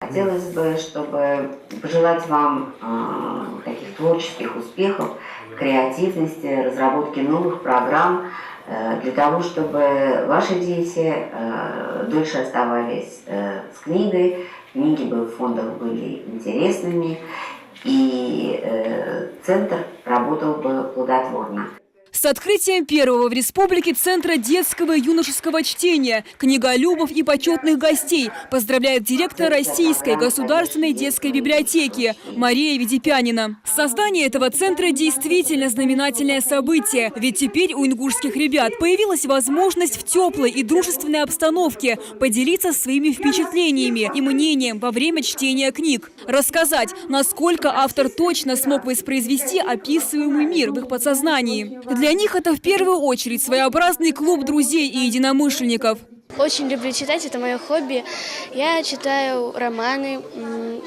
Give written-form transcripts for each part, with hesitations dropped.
Хотелось бы, чтобы пожелать вам таких творческих успехов, креативности, разработки новых программ, для того, чтобы ваши дети дольше оставались с книгой, книги бы в фондах были интересными, и центр работал бы плодотворно. С открытием первого в республике Центра детского и юношеского чтения, книголюбов и почетных гостей поздравляет директор Российской государственной детской библиотеки Мария Ведепянина. Создание этого центра действительно знаменательное событие, ведь теперь у ингушских ребят появилась возможность в теплой и дружественной обстановке поделиться своими впечатлениями и мнением во время чтения книг, рассказать, насколько автор точно смог воспроизвести описываемый мир в их подсознании. Для них это в первую очередь своеобразный клуб друзей и единомышленников. Очень люблю читать, это мое хобби. Я читаю романы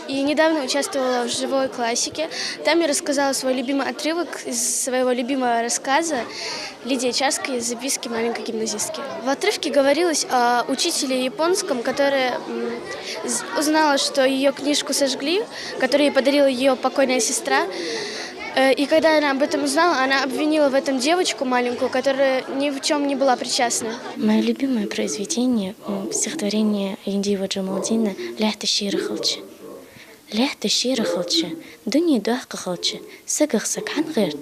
и недавно участвовала в живой классике. Там я рассказала свой любимый отрывок из своего любимого рассказа Лидии Чарской «Записки маленькой гимназистки». В отрывке говорилось о учителе японском, которая узнала, что ее книжку сожгли, которую ей подарила ее покойная сестра. И когда она об этом узнала, она обвинила в этом девочку маленькую, которая ни в чем не была причастна. Мое любимое произведение – стихотворение Индиева Джамалдина «Ляхта шира халчы». «Ляхта шира халчы, дуни дуахка халчы, сагах сакхан гэрт,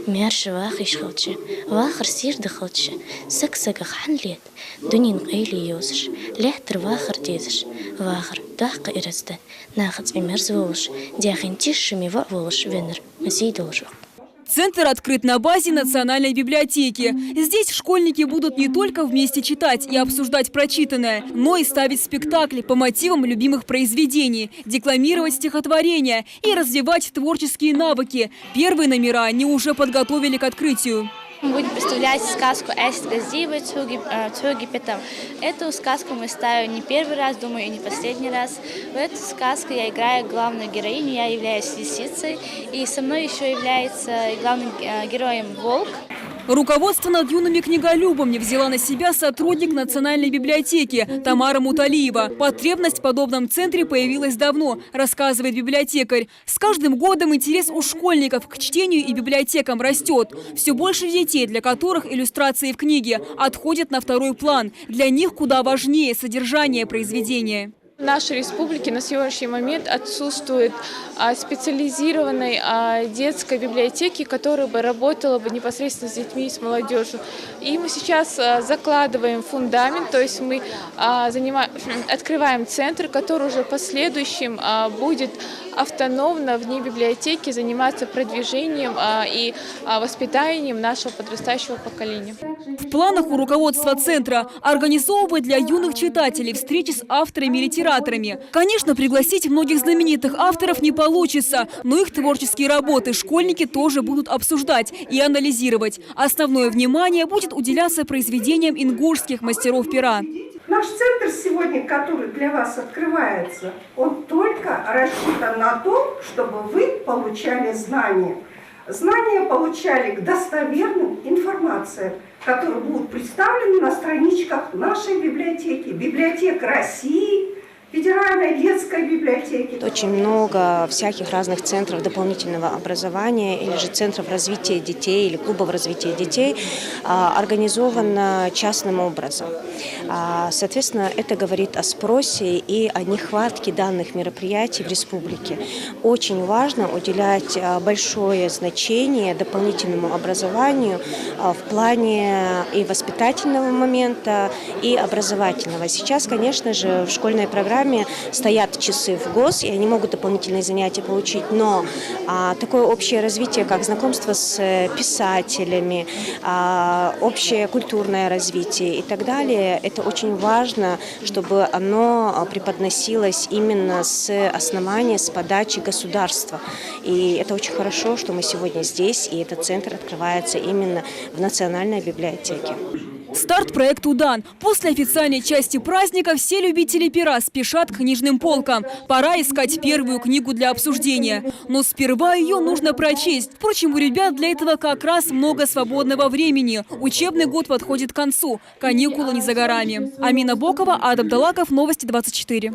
мярши вахиш халчы, вахар сирда халчы, сагах хан лет, дунин гайли йозыш, ляхтар вахар дезыш, вахар дуахка иразда, нахац вимерз волыш, диахин тишшими волыш венер, мазей должок». Центр открыт на базе Национальной библиотеки. Здесь школьники будут не только вместе читать и обсуждать прочитанное, но и ставить спектакли по мотивам любимых произведений, декламировать стихотворения и развивать творческие навыки. Первые номера они уже подготовили к открытию. Мы будем представлять сказку «Эст газдивы Цуги Петам». Эту сказку мы ставим не первый раз, думаю, и не последний раз. В эту сказку я играю главную героиню, я являюсь лисицей, и со мной еще является главным героем волк. Руководство над юными книголюбами взяла на себя сотрудник Национальной библиотеки Тамара Муталиева. Потребность в подобном центре появилась давно, рассказывает библиотекарь. С каждым годом интерес у школьников к чтению и библиотекам растет. Все больше детей, для которых иллюстрации в книге отходят на второй план. Для них куда важнее содержание произведения. В нашей республике на сегодняшний момент отсутствует специализированной детской библиотеки, которая бы работала бы непосредственно с детьми и с молодежью. И мы сейчас закладываем фундамент, то есть мы открываем центр, который уже в последующем будет автономно вне библиотеки заниматься продвижением и воспитанием нашего подрастающего поколения. В планах у руководства центра организовывать для юных читателей встречи с авторами и литераторами. Конечно, пригласить многих знаменитых авторов не получится, но их творческие работы школьники тоже будут обсуждать и анализировать. Основное внимание будет уделяться произведениям ингушских мастеров пера. Наш центр сегодня, который для вас открывается, он только рассчитан на то, чтобы вы получали знания. Знания получали к достоверным информациям, которые будут представлены на страничках нашей библиотеки, библиотек России, Федеральной детской библиотеки. Очень много всяких разных центров дополнительного образования или же центров развития детей или клубов развития детей организовано частным образом. Соответственно, это говорит о спросе и о нехватке данных мероприятий в республике. Очень важно уделять большое значение дополнительному образованию в плане и воспитательного момента, и образовательного. Сейчас, конечно же, в школьной программе стоят часы в ГОС, и они могут дополнительные занятия получить, но такое общее развитие, как знакомство с писателями, общее культурное развитие и так далее, это очень важно, чтобы оно преподносилось именно с основания, с подачи государства. И это очень хорошо, что мы сегодня здесь, и этот центр открывается именно в Национальной библиотеке. Старт проекту дан. После официальной части праздника все любители пера спешат к книжным полкам. Пора искать первую книгу для обсуждения. Но сперва ее нужно прочесть. Впрочем, у ребят для этого как раз много свободного времени. Учебный год подходит к концу. Каникулы не за горами. Амина Бокова, Адам Далаков, Новости 24.